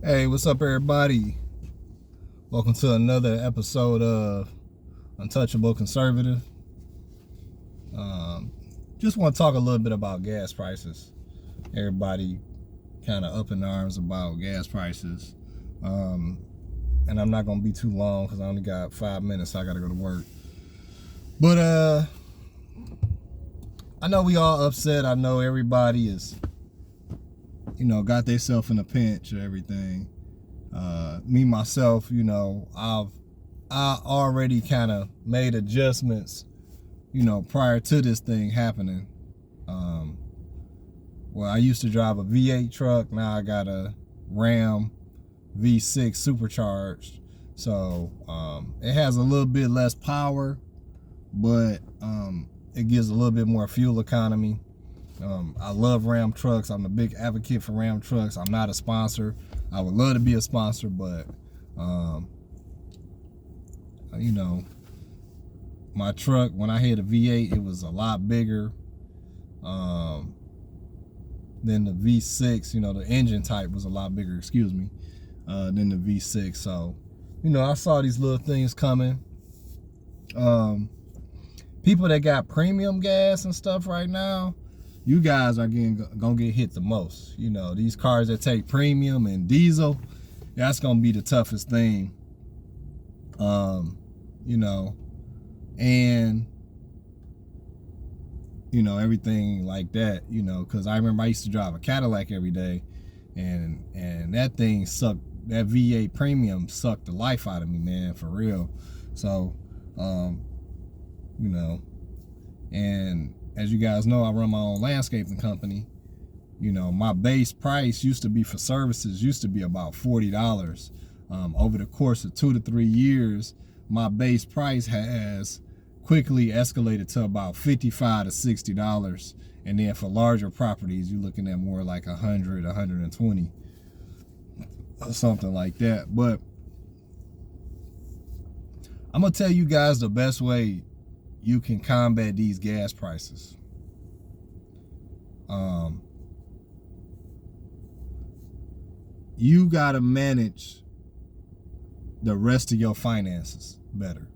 Hey, what's up, everybody? Welcome to another episode of Untouchable Conservative. Um, just want to talk a little bit about gas prices. Everybody kind of up in arms about gas prices. And I'm not going to be too long because I only got 5 minutes. So I got to go to work. But I know we all upset. I know everybody is, got themselves in a pinch or everything. Me myself, I already kind of made adjustments, prior to this thing happening. Well, I used to drive a V8 truck. Now I got a Ram V6 supercharged. So it has a little bit less power, but it gives a little bit more fuel economy. I love Ram trucks. I'm a big advocate for Ram trucks. I'm not a sponsor. I would love to be a sponsor, but my truck, when I had a V8, it was a lot bigger than the V6. The engine type was a lot bigger, than the V6. So, I saw these little things coming. People that got premium gas and stuff right now, you guys are gonna get hit the most. These cars that take premium and diesel, that's gonna be the toughest thing. And everything like that, because I remember I used to drive a Cadillac every day, and that thing sucked. That V8 premium sucked the life out of me, man, for real. So, and as you guys know, I run my own landscaping company. My base price used to be for services used to be about $40. Over the course of 2 to 3 years, my base price has quickly escalated to about $55 to $60. And then for larger properties, you're looking at more like 100, 120, or something like that. But I'm gonna tell you guys the best way you can combat these gas prices. You gotta manage the rest of your finances better.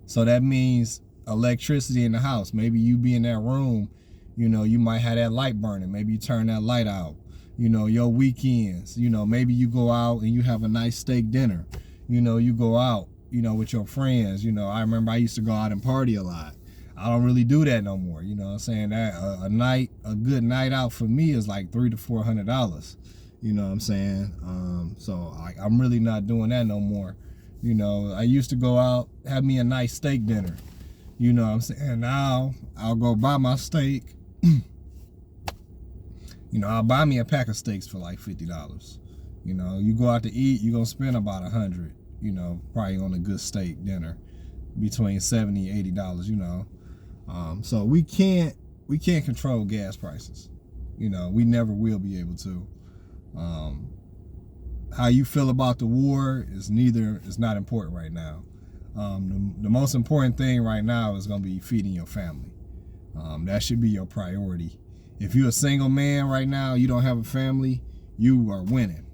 So that means electricity in the house. Maybe you be in that room, you might have that light burning. Maybe you turn that light out. Your weekends, maybe you go out and you have a nice steak dinner. You go out, with your friends. I remember I used to go out and party a lot. I don't really do that no more. What I'm saying? That a good night out for me is like $300 to $400. You know what I'm saying? So I'm really not doing that no more. I used to go out, have me a nice steak dinner. You know what I'm saying? Now I'll go buy my steak. I'll buy me a pack of steaks for like $50. You go out to eat, you're gonna spend about $100. Probably on a good steak dinner, between $70 and $80. So we can't control gas prices. We never will be able to. How you feel about the war is not important right now. The most important thing right now is going to be feeding your family. That should be your priority. If you're a single man right now, you don't have a family, you are winning.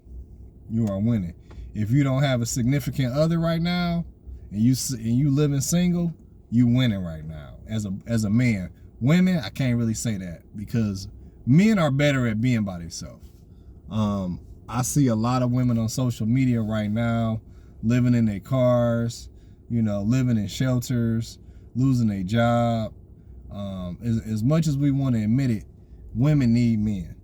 You are winning. If you don't have a significant other right now, and you living single, you winning right now as a man. Women, I can't really say that, because men are better at being by themselves. I see a lot of women on social media right now living in their cars, living in shelters, losing their job. As much as we want to admit it, women need men.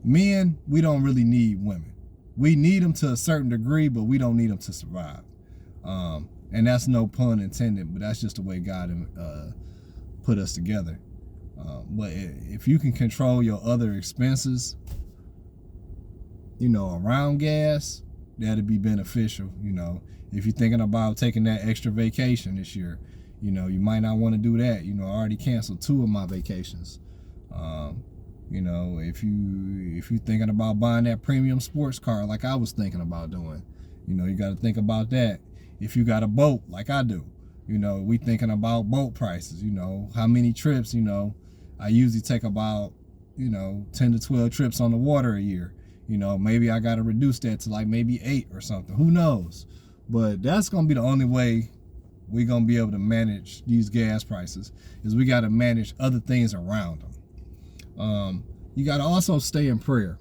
Men, we don't really need women. We need them to a certain degree, but we don't need them to survive. And that's no pun intended, but that's just the way God put us together. But if you can control your other expenses, around gas, that'd be beneficial. If you're thinking about taking that extra vacation this year, you might not want to do that. I already canceled 2 of my vacations. If you're thinking about buying that premium sports car like I was thinking about doing, you got to think about that. If you got a boat like I do, we thinking about boat prices. How many trips. I usually take about 10 to 12 trips on the water a year. You know, maybe I got to reduce that to like maybe 8 or something. Who knows? But that's going to be the only way we're going to be able to manage these gas prices, is we got to manage other things around them. You got to also stay in prayer,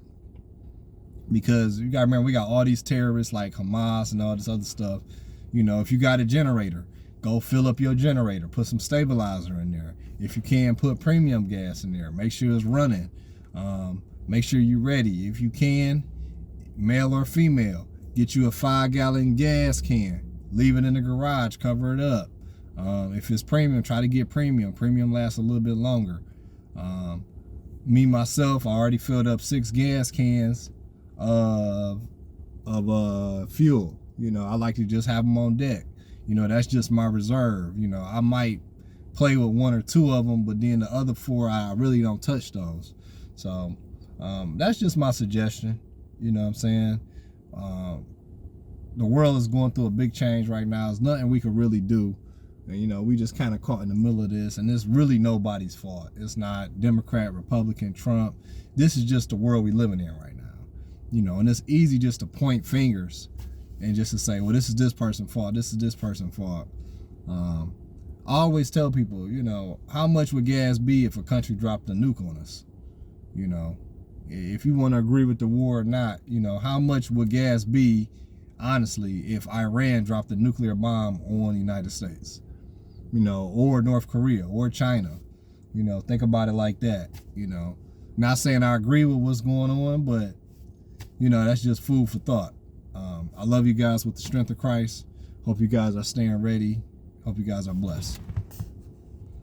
because you got to remember, we got all these terrorists like Hamas and all this other stuff. You know, if you got a generator, go fill up your generator, put some stabilizer in there. If you can, put premium gas in there, make sure it's running. Make sure you're ready. If you can, male or female, get you a 5-gallon gas can, leave it in the garage, cover it up. If it's premium, try to get premium. Premium lasts a little bit longer. Me, myself, I already filled up 6 gas cans of fuel. You know, I like to just have them on deck. You know, that's just my reserve. You know, I might play with 1 or 2 of them, but then the other 4, I really don't touch those. So that's just my suggestion. You know what I'm saying? The world is going through a big change right now. There's nothing we can really do. And, you know, we just kind of caught in the middle of this, and it's really nobody's fault. It's not Democrat, Republican, Trump. This is just the world we're living in right now. You know, and it's easy just to point fingers and just to say, well, this is this person's fault, this is this person's fault. I always tell people, you know, how much would gas be if a country dropped a nuke on us? You know, if you want to agree with the war or not, you know, how much would gas be, honestly, if Iran dropped a nuclear bomb on the United States? You know, or North Korea or China. You know, think about it like that. You know, not saying I agree with what's going on, but, you know, that's just food for thought. I love you guys with the strength of Christ. Hope you guys are staying ready. Hope you guys are blessed.